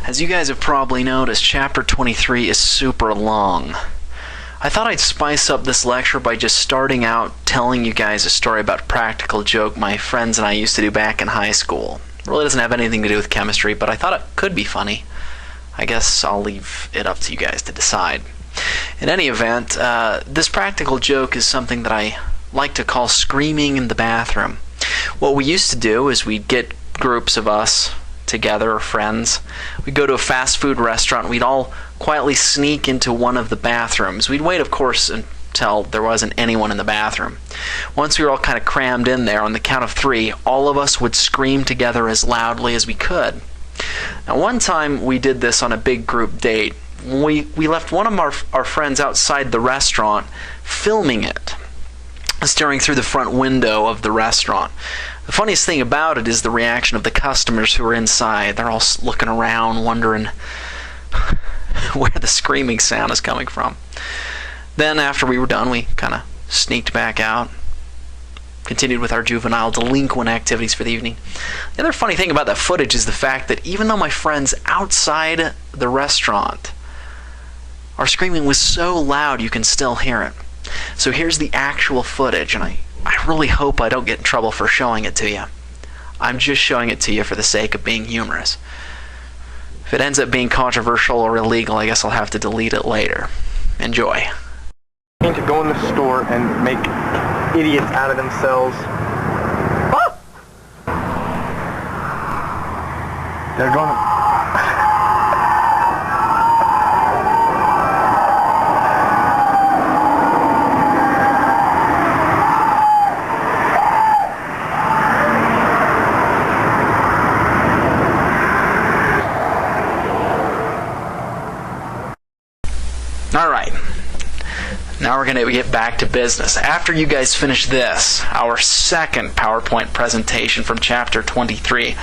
As you guys have probably noticed, Chapter 23 is super long. I thought I'd spice up this lecture by just starting out telling you guys a story about a practical joke my friends and I used to do back in high school. It really doesn't have anything to do with chemistry, but I thought it could be funny. I guess I'll leave it up to you guys to decide. In any event, this practical joke is something that I like to call screaming in the bathroom. What we used to do is we'd get groups of us together, or friends. We'd go to a fast food restaurant. We'd all quietly sneak into one of the bathrooms. We'd wait, of course, until there wasn't anyone in the bathroom. Once we were all kind of crammed in there, on the count of 3, all of us would scream together as loudly as we could. Now, one time we did this on a big group date. We left one of our friends outside the restaurant filming it, staring through the front window of the restaurant. The funniest thing about it is the reaction of the customers who were inside. They're all looking around, wondering where the screaming sound is coming from. Then, after we were done, we kind of sneaked back out, continued with our juvenile delinquent activities for the evening. The other funny thing about that footage is the fact that even though my friends outside the restaurant, our screaming was so loud you can still hear it. So here's the actual footage, and I really hope I don't get in trouble for showing it to you. I'm just showing it to you for the sake of being humorous. If it ends up being controversial or illegal, I guess I'll have to delete it later. Enjoy. To go in the store and make idiots out of themselves. Ah! They're going to... Alright, now we're going to get back to business. After you guys finish this, our second PowerPoint presentation from Chapter 23,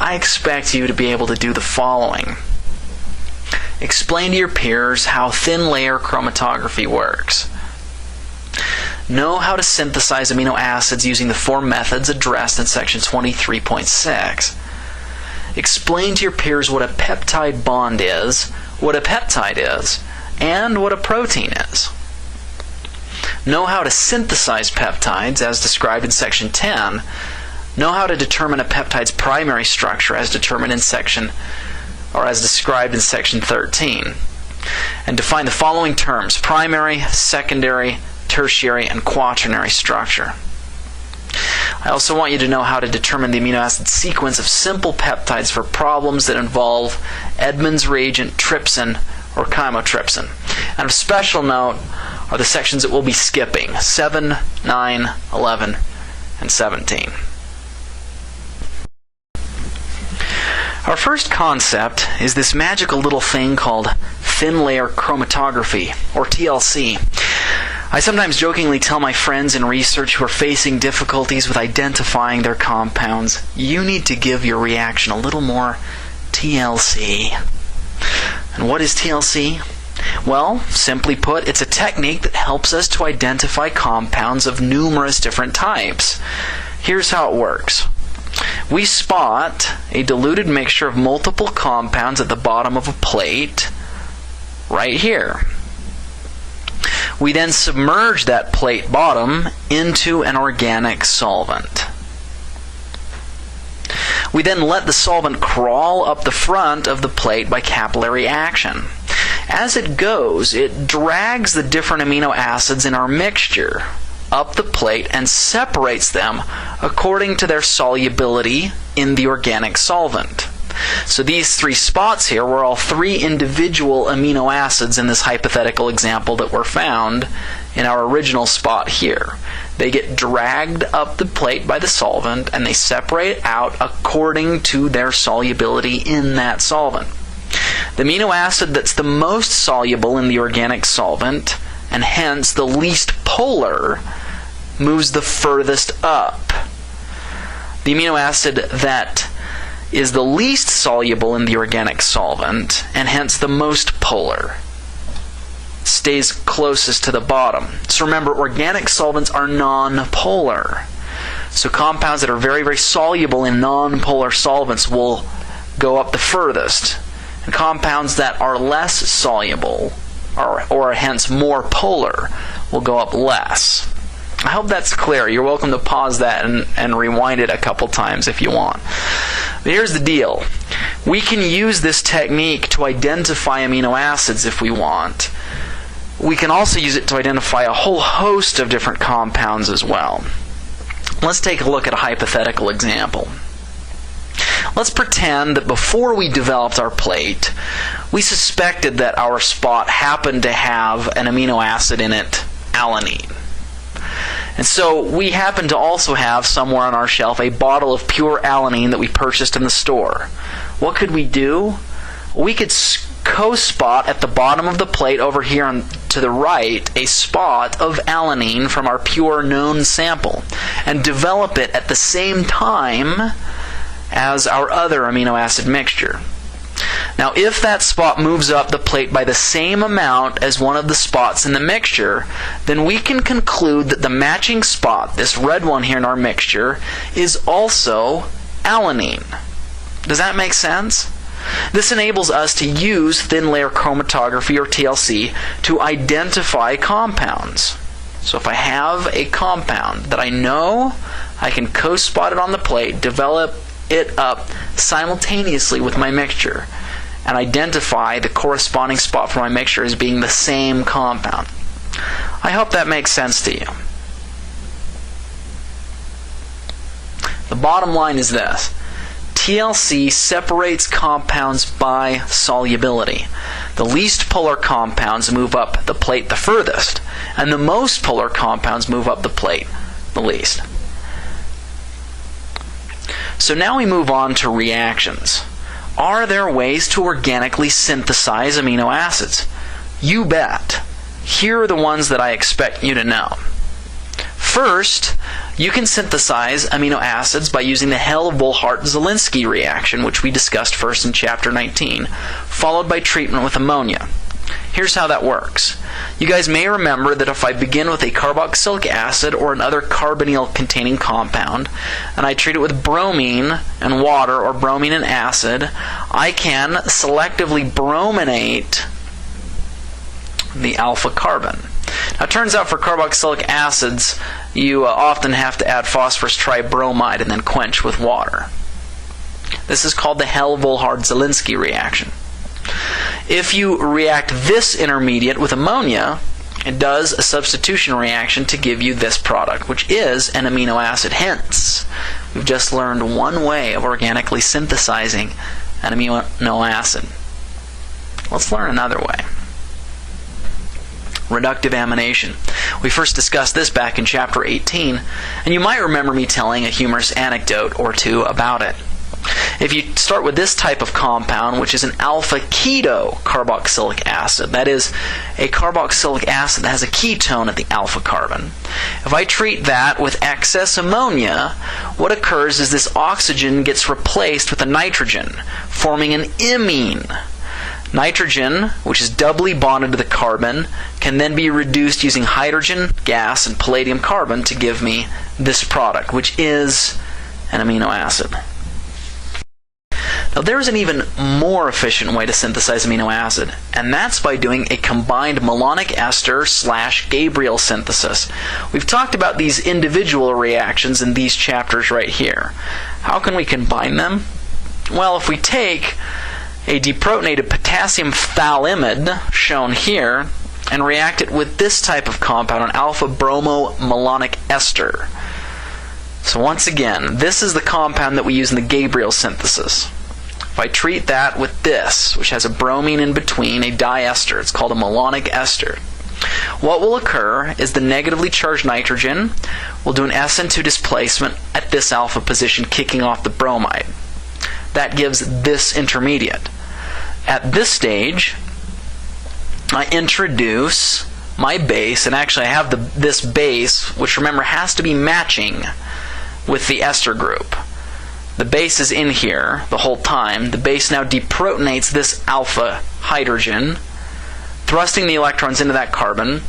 I expect you to be able to do the following. Explain to your peers how thin layer chromatography works. Know how to synthesize amino acids using the 4 methods addressed in Section 23.6. Explain to your peers what a peptide bond is, what a peptide is, and what a protein is. Know how to synthesize peptides as described in Section 10. Know how to determine a peptide's primary structure as determined in Section, or as described in Section 13. And define the following terms: primary, secondary, tertiary, and quaternary structure. I also want you to know how to determine the amino acid sequence of simple peptides for problems that involve Edmonds reagent, trypsin, or chymotrypsin. And of special note are the sections that we'll be skipping: 7, 9, 11, and 17. Our first concept is this magical little thing called thin layer chromatography, or TLC. I sometimes jokingly tell my friends in research who are facing difficulties with identifying their compounds, you need to give your reaction a little more TLC. And what is TLC? Well, simply put, it's a technique that helps us to identify compounds of numerous different types. Here's how it works. We spot a diluted mixture of multiple compounds at the bottom of a plate, right here. We then submerge that plate bottom into an organic solvent. We then let the solvent crawl up the front of the plate by capillary action. As it goes, it drags the different amino acids in our mixture up the plate and separates them according to their solubility in the organic solvent. So these 3 spots here were all 3 individual amino acids in this hypothetical example that were found in our original spot here. They get dragged up the plate by the solvent and they separate out according to their solubility in that solvent. The amino acid that's the most soluble in the organic solvent, and hence the least polar, moves the furthest up. The amino acid that is the least soluble in the organic solvent, and hence the most polar, stays closest to the bottom. So remember, organic solvents are non-polar. So compounds that are very, very soluble in non-polar solvents will go up the furthest. And compounds that are less soluble, or hence more polar, will go up less. I hope that's clear. You're welcome to pause that and rewind it a couple times if you want. But here's the deal. We can use this technique to identify amino acids if we want. We can also use it to identify a whole host of different compounds as well. Let's take a look at a hypothetical example. Let's pretend that before we developed our plate, we suspected that our spot happened to have an amino acid in it, alanine. And so we happen to also have somewhere on our shelf a bottle of pure alanine that we purchased in the store. What could we do? We could co-spot at the bottom of the plate over here to the right a spot of alanine from our pure known sample and develop it at the same time as our other amino acid mixture. Now, if that spot moves up the plate by the same amount as one of the spots in the mixture, then we can conclude that the matching spot, this red one here in our mixture, is also alanine. Does that make sense? This enables us to use thin layer chromatography, or TLC, to identify compounds. So if I have a compound that I know, I can co-spot it on the plate, develop it up simultaneously with my mixture, and identify the corresponding spot for my mixture as being the same compound. I hope that makes sense to you. The bottom line is this. TLC separates compounds by solubility. The least polar compounds move up the plate the furthest, and the most polar compounds move up the plate the least. So now we move on to reactions. Are there ways to organically synthesize amino acids? You bet. Here are the ones that I expect you to know. First, you can synthesize amino acids by using the Hell-Volhard-Zelinski reaction, which we discussed first in Chapter 19, followed by treatment with ammonia. Here's how that works. You guys may remember that if I begin with a carboxylic acid or another carbonyl-containing compound, and I treat it with bromine and water or bromine and acid, I can selectively brominate the alpha carbon. Now, it turns out for carboxylic acids, you often have to add phosphorus tribromide and then quench with water. This is called the Hell-Volhard-Zelinski reaction. If you react this intermediate with ammonia, it does a substitution reaction to give you this product, which is an amino acid. Hence, we've just learned one way of organically synthesizing an amino acid. Let's learn another way. Reductive amination. We first discussed this back in Chapter 18, and you might remember me telling a humorous anecdote or two about it. If you start with this type of compound, which is an alpha-keto carboxylic acid, that is, a carboxylic acid that has a ketone at the alpha carbon. If I treat that with excess ammonia, what occurs is this oxygen gets replaced with a nitrogen, forming an imine. Nitrogen, which is doubly bonded to the carbon, can then be reduced using hydrogen gas and palladium carbon to give me this product, which is an amino acid. Now, there's an even more efficient way to synthesize amino acid, and that's by doing a combined malonic ester / Gabriel synthesis. We've talked about these individual reactions in these chapters right here. How can we combine them? Well, if we take a deprotonated potassium phthalimide, shown here, and react it with this type of compound, an alpha-bromo-malonic ester. So once again, this is the compound that we use in the Gabriel synthesis. If I treat that with this, which has a bromine in between, a diester, it's called a malonic ester. What will occur is the negatively charged nitrogen will do an SN2 displacement at this alpha position, kicking off the bromide. That gives this intermediate. At this stage, I introduce my base, and actually I have this base, which remember has to be matching with the ester group. The base is in here the whole time. The base now deprotonates this alpha hydrogen, thrusting the electrons into that carbon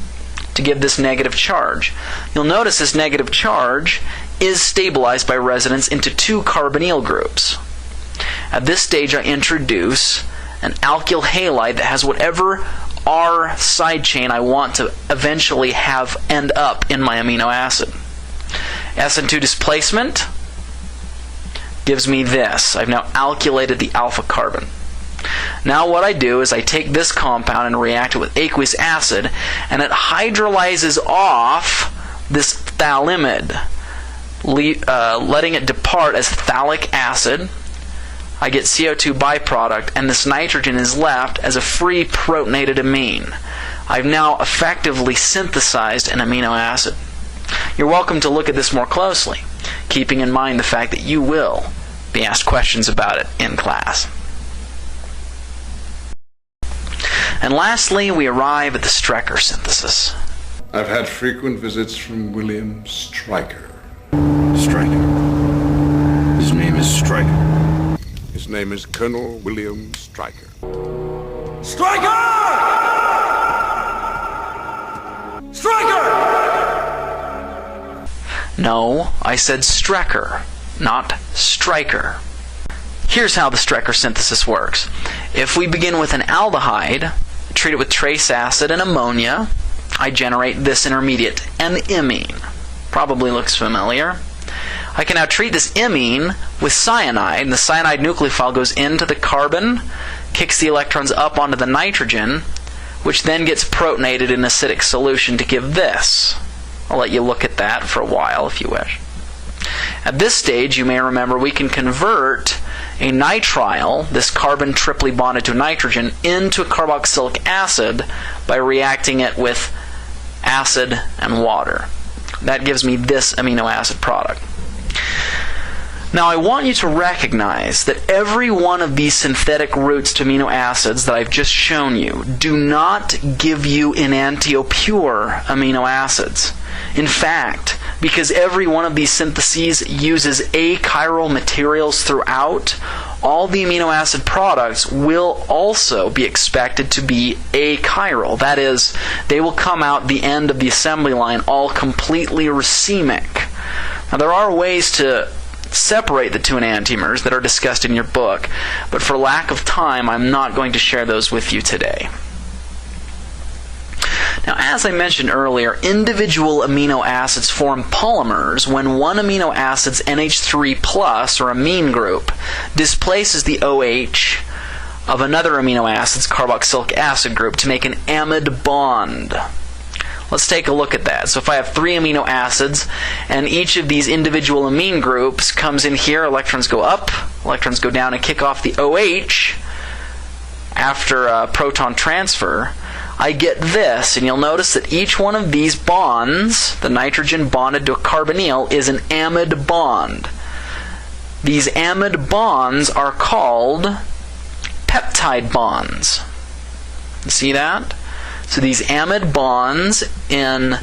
to give this negative charge. You'll notice this negative charge is stabilized by resonance into two carbonyl groups. At this stage, I introduce an alkyl halide that has whatever R side chain I want to eventually have end up in my amino acid. SN2 displacement gives me this. I've now alkylated the alpha carbon. Now what I do is I take this compound and react it with aqueous acid, and it hydrolyzes off this phthalimide, letting it depart as phthalic acid. I get CO2 byproduct, and this nitrogen is left as a free protonated amine. I've now effectively synthesized an amino acid. You're welcome to look at this more closely, keeping in mind the fact that you will be asked questions about it in class. And lastly, we arrive at the Strecker synthesis. I've had frequent visits from William Strecker. Strecker. His name is Strecker. His name is Colonel William Strecker. Strecker! Strecker! No, I said Strecker, not Striker. Here's how the Strecker synthesis works. If we begin with an aldehyde, treat it with trace acid and ammonia, I generate this intermediate, an imine. Probably looks familiar. I can now treat this imine with cyanide, and the cyanide nucleophile goes into the carbon, kicks the electrons up onto the nitrogen, which then gets protonated in acidic solution to give this. I'll let you look at that for a while if you wish. At this stage, you may remember we can convert a nitrile, this carbon triply bonded to nitrogen, into a carboxylic acid by reacting it with acid and water. That gives me this amino acid product. Now I want you to recognize that every one of these synthetic routes to amino acids that I've just shown you do not give you enantiopure amino acids. In fact, because every one of these syntheses uses achiral materials throughout, all the amino acid products will also be expected to be achiral. That is, they will come out the end of the assembly line all completely racemic. Now there are ways to separate the two enantiomers that are discussed in your book, but for lack of time, I'm not going to share those with you today. Now, as I mentioned earlier, individual amino acids form polymers when one amino acid's NH3+ or amine group displaces the OH of another amino acid's carboxylic acid group to make an amide bond. Let's take a look at that. So if I have 3 amino acids and each of these individual amine groups comes in here, electrons go up, electrons go down and kick off the OH after proton transfer, I get this, and you'll notice that each one of these bonds, the nitrogen bonded to a carbonyl, is an amide bond. These amide bonds are called peptide bonds. You see that? So these amide bonds in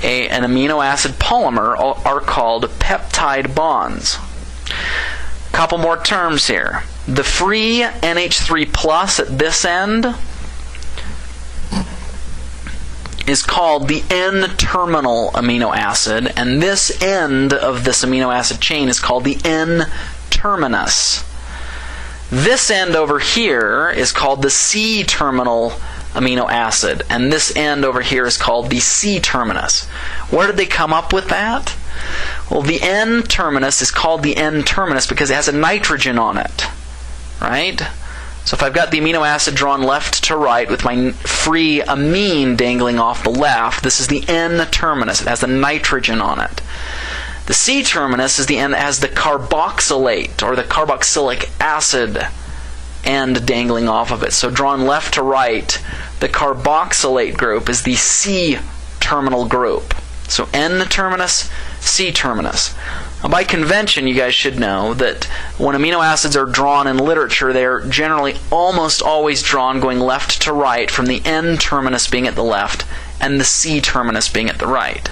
an amino acid polymer are called peptide bonds. A couple more terms here. The free NH3+ at this end is called the N-terminal amino acid, and this end of this amino acid chain is called the N-terminus. This end over here is called the C-terminal amino acid, and this end over here is called the C-terminus. Where did they come up with that? Well, the N-terminus is called the N-terminus because it has a nitrogen on it, right? So if I've got the amino acid drawn left to right with my free amine dangling off the left, this is the N-terminus. It has the nitrogen on it. The C-terminus is the end that has the carboxylate or the carboxylic acid end dangling off of it. So drawn left to right, the carboxylate group is the C-terminal group. So N-terminus, C-terminus. Now, by convention, you guys should know that when amino acids are drawn in literature, they're generally almost always drawn going left to right, from the N-terminus being at the left and the C-terminus being at the right.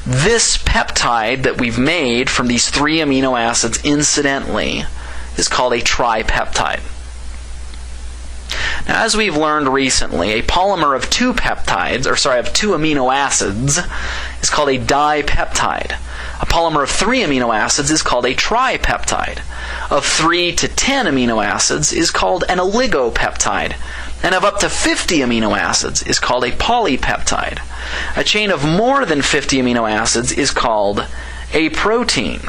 This peptide that we've made from these 3 amino acids, incidentally, is called a tripeptide. Now, as we've learned recently, a polymer of 2 amino acids is called a dipeptide. A polymer of 3 amino acids is called a tripeptide. Of 3 to 10 amino acids is called an oligopeptide. And of up to 50 amino acids is called a polypeptide. A chain of more than 50 amino acids is called a protein.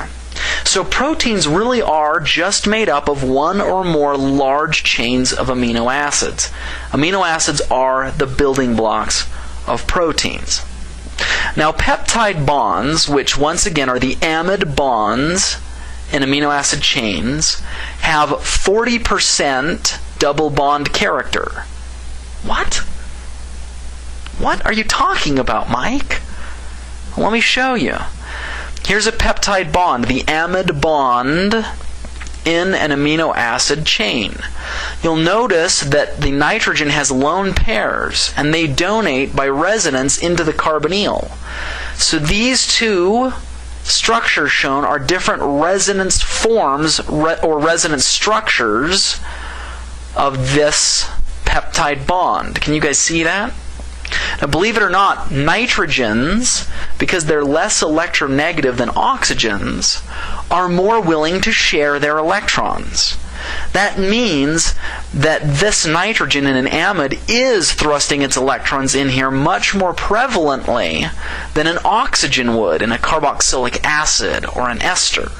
So proteins really are just made up of one or more large chains of amino acids. Amino acids are the building blocks of proteins. Now peptide bonds, which once again are the amide bonds in amino acid chains, have 40% double bond character. What? What are you talking about, Mike? Well, let me show you. Here's a peptide bond, the amide bond in an amino acid chain. You'll notice that the nitrogen has lone pairs, and they donate by resonance into the carbonyl. So these two structures shown are different resonance forms or resonance structures of this peptide bond. Can you guys see that? Now, believe it or not, nitrogens, because they're less electronegative than oxygens, are more willing to share their electrons. That means that this nitrogen in an amide is thrusting its electrons in here much more prevalently than an oxygen would in a carboxylic acid or an ester.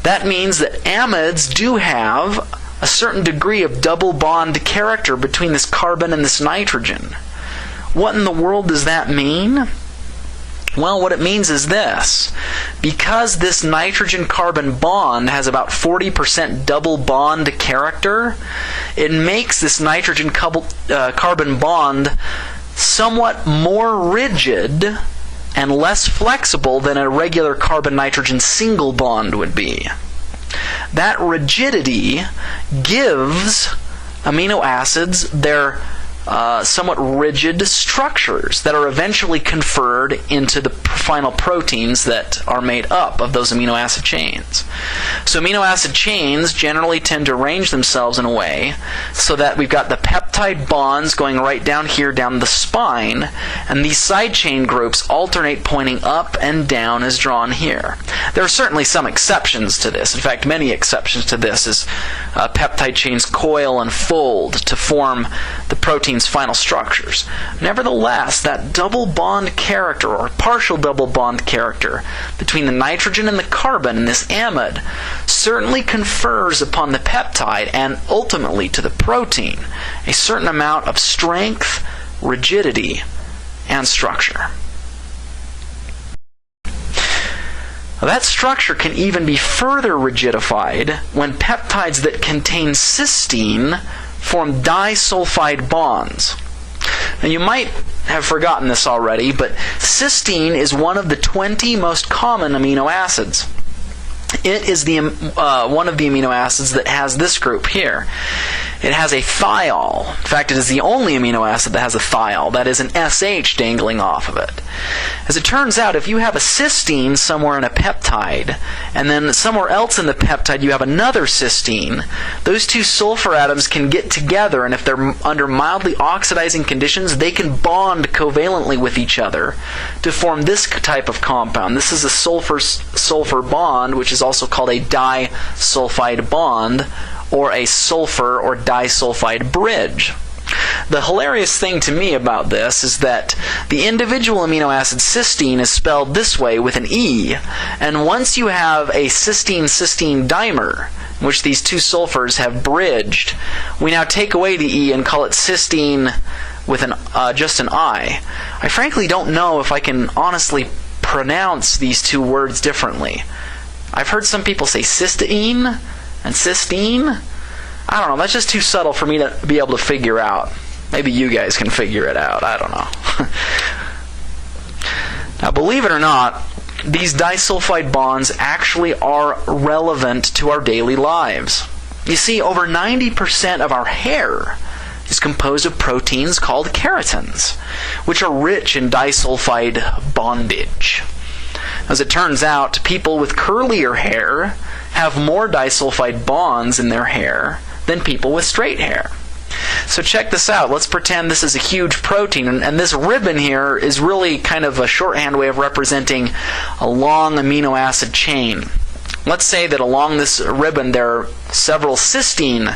That means that amides do have a certain degree of double bond character between this carbon and this nitrogen. What in the world does that mean? Well, what it means is this. Because this nitrogen-carbon bond has about 40% double bond character, it makes this nitrogen-carbon bond somewhat more rigid and less flexible than a regular carbon-nitrogen single bond would be. That rigidity gives amino acids their somewhat rigid structures that are eventually conferred into the final proteins that are made up of those amino acid chains. So amino acid chains generally tend to arrange themselves in a way so that we've got the peptide bonds going right down here down the spine, and these side chain groups alternate pointing up and down as drawn here. There are certainly some exceptions to this. In fact, many exceptions to this as peptide chains coil and fold to form the protein's final structures. Nevertheless, that double bond character, or partial double bond character, between the nitrogen and the carbon in this amide certainly confers upon the peptide and ultimately to the protein a certain amount of strength, rigidity, and structure. That structure can even be further rigidified when peptides that contain cysteine form disulfide bonds. Now, you might have forgotten this already, but cysteine is one of the 20 most common amino acids. It is the one of the amino acids that has this group here. It has a thiol. In fact, it is the only amino acid that has a thiol. That is an SH dangling off of it. As it turns out, if you have a cysteine somewhere in a peptide, and then somewhere else in the peptide you have another cysteine, those two sulfur atoms can get together, and if they're under mildly oxidizing conditions, they can bond covalently with each other to form this type of compound. This is a sulfur-sulfur bond, which is also called a disulfide bond, or a sulfur or disulfide bridge. The hilarious thing to me about this is that the individual amino acid cysteine is spelled this way with an E, and once you have a cysteine-cysteine dimer, in which these two sulfurs have bridged, we now take away the E and call it cysteine with just an I. I frankly don't know if I can honestly pronounce these two words differently. I've heard some people say cysteine and cysteine. I don't know, that's just too subtle for me to be able to figure out. Maybe you guys can figure it out, I don't know. Now, believe it or not, these disulfide bonds actually are relevant to our daily lives. You see, over 90% of our hair is composed of proteins called keratins, which are rich in disulfide bondage. As it turns out, people with curlier hair have more disulfide bonds in their hair than people with straight hair. So check this out. Let's pretend this is a huge protein, and this ribbon here is really kind of a shorthand way of representing a long amino acid chain. Let's say that along this ribbon there are several cysteine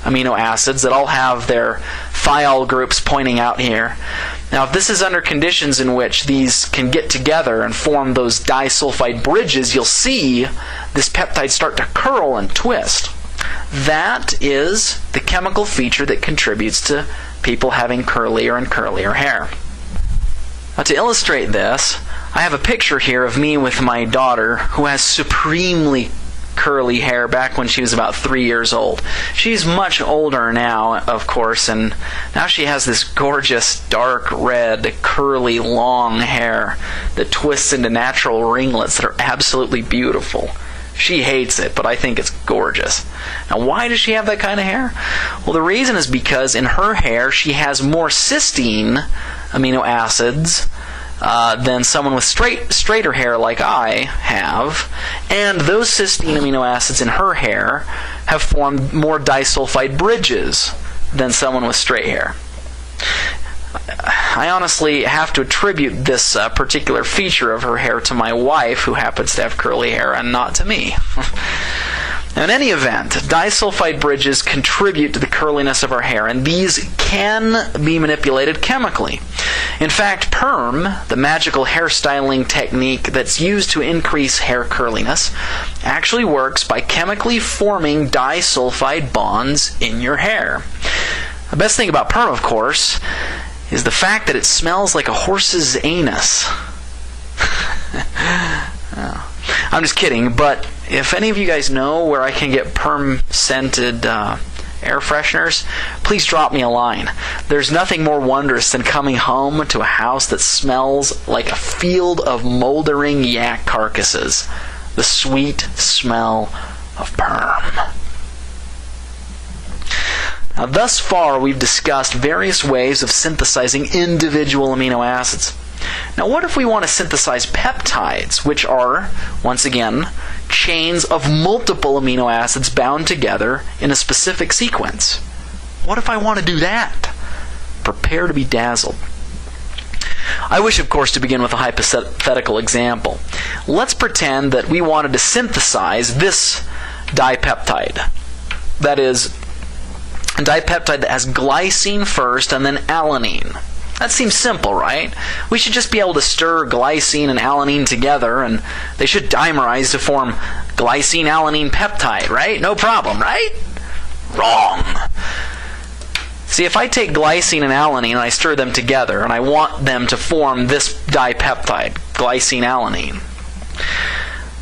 amino acids that all have their thiol groups pointing out here. Now, if this is under conditions in which these can get together and form those disulfide bridges, you'll see this peptide start to curl and twist. That is the chemical feature that contributes to people having curlier and curlier hair. Now, to illustrate this, I have a picture here of me with my daughter who has supremely curly hair back when she was about 3 years old. She's much older now, of course, and now she has this gorgeous dark red, curly, long hair that twists into natural ringlets that are absolutely beautiful. She hates it, but I think it's gorgeous. Now, why does she have that kind of hair? Well, the reason is because in her hair she has more cysteine amino acids than someone with straighter hair like I have, and those cysteine amino acids in her hair have formed more disulfide bridges than someone with straight hair. I honestly have to attribute this particular feature of her hair to my wife, who happens to have curly hair, and not to me. In any event, disulfide bridges contribute to the curliness of our hair, and these can be manipulated chemically. In fact, perm, the magical hairstyling technique that's used to increase hair curliness, actually works by chemically forming disulfide bonds in your hair. The best thing about perm, of course, is the fact that it smells like a horse's anus. I'm just kidding, but if any of you guys know where I can get perm-scented air fresheners, please drop me a line. There's nothing more wondrous than coming home to a house that smells like a field of moldering yak carcasses. The sweet smell of perm. Now, thus far, we've discussed various ways of synthesizing individual amino acids. Now, what if we want to synthesize peptides, which are, once again, chains of multiple amino acids bound together in a specific sequence? What if I want to do that? Prepare to be dazzled. I wish, of course, to begin with a hypothetical example. Let's pretend that we wanted to synthesize this dipeptide. That is, a dipeptide that has glycine first and then alanine. That seems simple, right? We should just be able to stir glycine and alanine together, and they should dimerize to form glycine-alanine peptide, right? No problem, right? Wrong. See, if I take glycine and alanine and I stir them together, and I want them to form this dipeptide, glycine-alanine,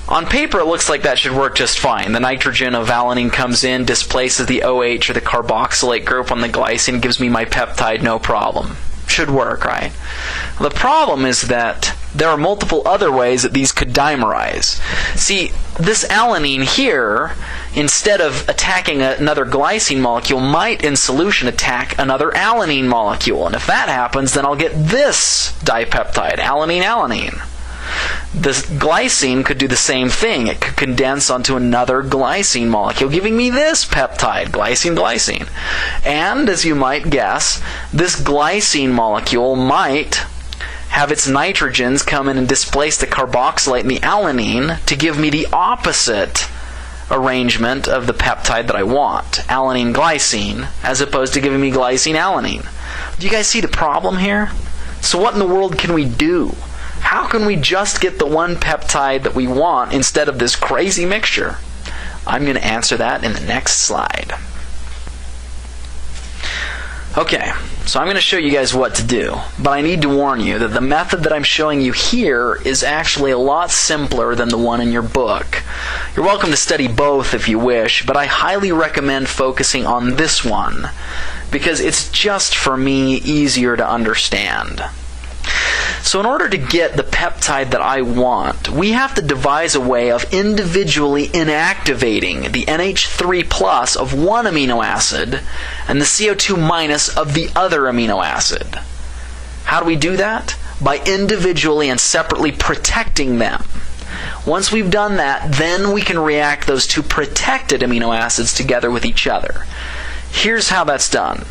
on paper, it looks like that should work just fine. The nitrogen of alanine comes in, displaces the OH or the carboxylate group on the glycine, gives me my peptide, no problem. Should work, right? The problem is that there are multiple other ways that these could dimerize. See, this alanine here, instead of attacking another glycine molecule, might in solution attack another alanine molecule. And if that happens, then I'll get this dipeptide, alanine-alanine. This glycine could do the same thing. It could condense onto another glycine molecule, giving me this peptide, glycine-glycine. And, as you might guess, this glycine molecule might have its nitrogens come in and displace the carboxylate and the alanine to give me the opposite arrangement of the peptide that I want, alanine-glycine, as opposed to giving me glycine-alanine. Do you guys see the problem here? So what in the world can we do? How can we just get the one peptide that we want instead of this crazy mixture? I'm going to answer that in the next slide. Okay, so I'm going to show you guys what to do, but I need to warn you that the method that I'm showing you here is actually a lot simpler than the one in your book. You're welcome to study both if you wish, but I highly recommend focusing on this one because it's just, for me, easier to understand. So in order to get the peptide that I want, we have to devise a way of individually inactivating the NH3+ of one amino acid and the CO2- of the other amino acid. How do we do that? By individually and separately protecting them. Once we've done that, then we can react those two protected amino acids together with each other. Here's how that's done.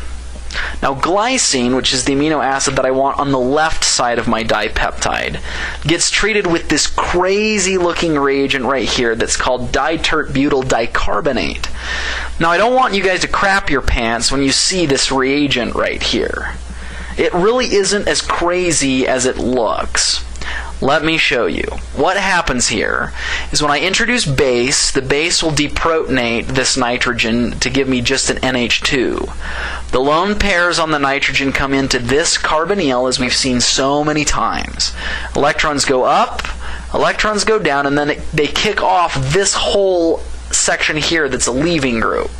Now glycine, which is the amino acid that I want on the left side of my dipeptide, gets treated with this crazy looking reagent right here that's called ditert-butyl dicarbonate. Now I don't want you guys to crap your pants when you see this reagent right here. It really isn't as crazy as it looks. Let me show you. What happens here is when I introduce base, the base will deprotonate this nitrogen to give me just an NH2. The lone pairs on the nitrogen come into this carbonyl, as we've seen so many times. Electrons go up, electrons go down, and then they kick off this whole section here that's a leaving group.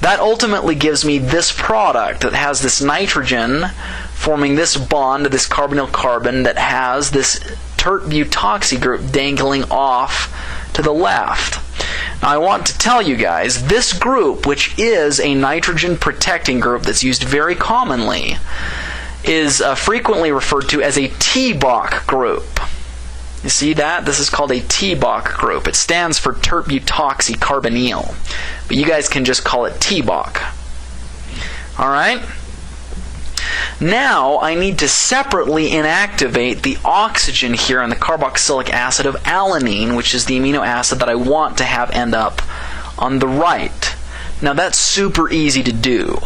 That ultimately gives me this product that has this nitrogen forming this bond to this carbonyl carbon that has this tert-butoxy group dangling off to the left. Now I want to tell you guys, this group, which is a nitrogen protecting group that's used very commonly, is frequently referred to as a TBOC group. You see that? This is called a TBOC group. It stands for tert-butoxy carbonyl. But you guys can just call it TBOC. Alright? Now I need to separately inactivate the oxygen here on the carboxylic acid of alanine, which is the amino acid that I want to have end up on the right. Now that's super easy to do.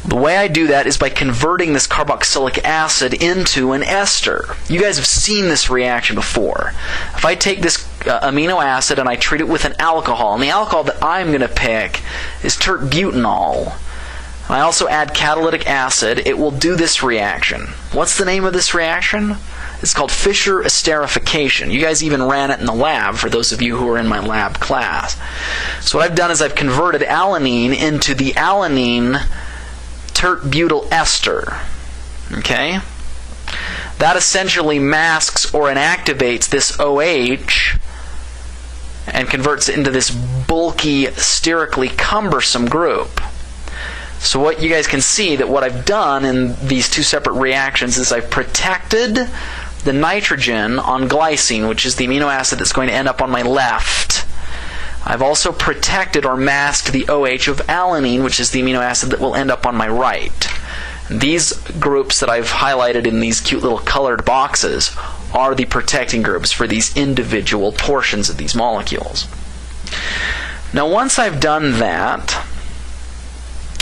The way I do that is by converting this carboxylic acid into an ester. You guys have seen this reaction before. If I take this amino acid and I treat it with an alcohol, and the alcohol that I'm going to pick is tert-butanol, and I also add catalytic acid, it will do this reaction. What's the name of this reaction? It's called Fischer esterification. You guys even ran it in the lab, for those of you who are in my lab class. So what I've done is I've converted alanine into the alanine tert-butyl ester. Okay? That essentially masks or inactivates this OH and converts it into this bulky, sterically cumbersome group. So what you guys can see that what I've done in these two separate reactions is I've protected the nitrogen on glycine, which is the amino acid that's going to end up on my left. I've also protected or masked the OH of alanine, which is the amino acid that will end up on my right. And these groups that I've highlighted in these cute little colored boxes are the protecting groups for these individual portions of these molecules. Now once I've done that,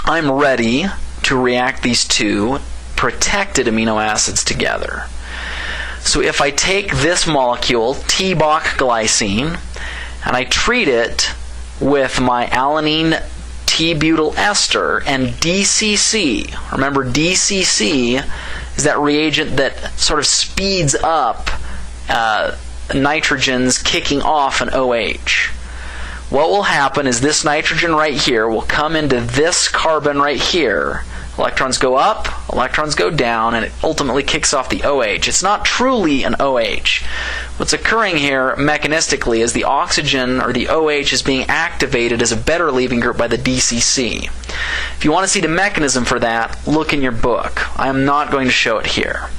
I'm ready to react these two protected amino acids together. So if I take this molecule, TBOC glycine, and I treat it with my alanine T-butyl ester and DCC. Remember, DCC is that reagent that sort of speeds up nitrogens kicking off an OH. What will happen is this nitrogen right here will come into this carbon right here. Electrons go up, electrons go down, and it ultimately kicks off the OH. It's not truly an OH. What's occurring here mechanistically is the oxygen, or the OH, is being activated as a better leaving group by the DCC. If you want to see the mechanism for that, look in your book. I am not going to show it here.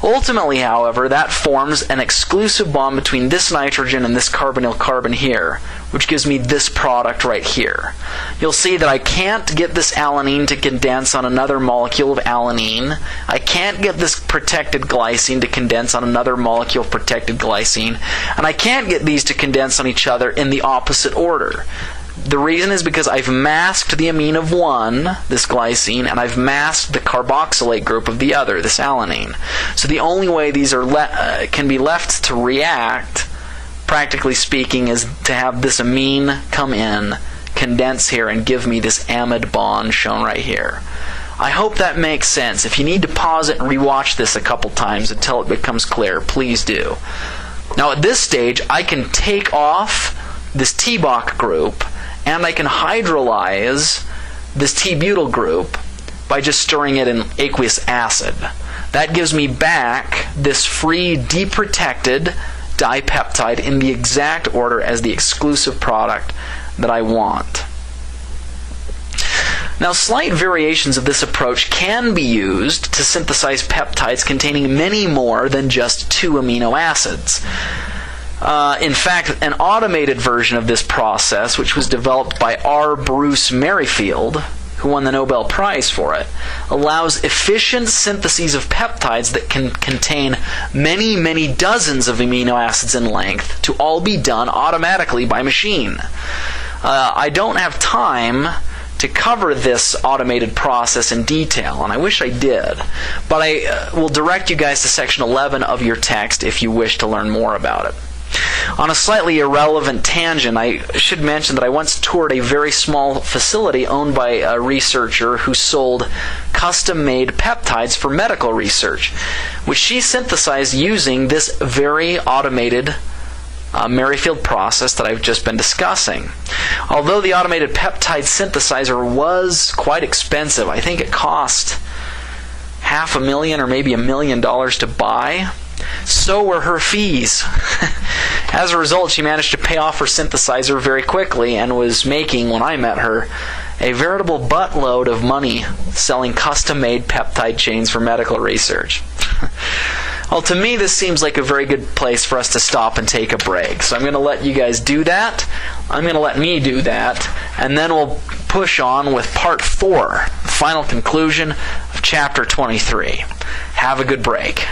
Ultimately, however, that forms an exclusive bond between this nitrogen and this carbonyl carbon here, which gives me this product right here. You'll see that I can't get this alanine to condense on another molecule of alanine. I can't get this protected glycine to condense on another molecule of protected glycine. And I can't get these to condense on each other in the opposite order. The reason is because I've masked the amine of one, this glycine, and I've masked the carboxylate group of the other, this alanine. So the only way these are can be left to react, practically speaking, is to have this amine come in, condense here, and give me this amide bond shown right here. I hope that makes sense. If you need to pause it and rewatch this a couple times until it becomes clear, please do. Now at this stage, I can take off this TBOC group, and I can hydrolyze this T-butyl group by just stirring it in aqueous acid. That gives me back this free, deprotected dipeptide in the exact order as the exclusive product that I want. Now, slight variations of this approach can be used to synthesize peptides containing many more than just two amino acids. In fact, an automated version of this process, which was developed by R. Bruce Merrifield, who won the Nobel Prize for it, allows efficient syntheses of peptides that can contain many, many dozens of amino acids in length to all be done automatically by machine. I don't have time to cover this automated process in detail, and I wish I did, but I will direct you guys to section 11 of your text if you wish to learn more about it. On a slightly irrelevant tangent, I should mention that I once toured a very small facility owned by a researcher who sold custom-made peptides for medical research, which she synthesized using this very automated Merrifield process that I've just been discussing. Although the automated peptide synthesizer was quite expensive, I think it cost $500,000 or maybe $1 million to buy, so were her fees. As a result, she managed to pay off her synthesizer very quickly and was making, when I met her, a veritable buttload of money selling custom-made peptide chains for medical research. Well, to me, this seems like a very good place for us to stop and take a break. So I'm going to let you guys do that. I'm going to let me do that. And then we'll push on with part 4, the final conclusion of chapter 23. Have a good break.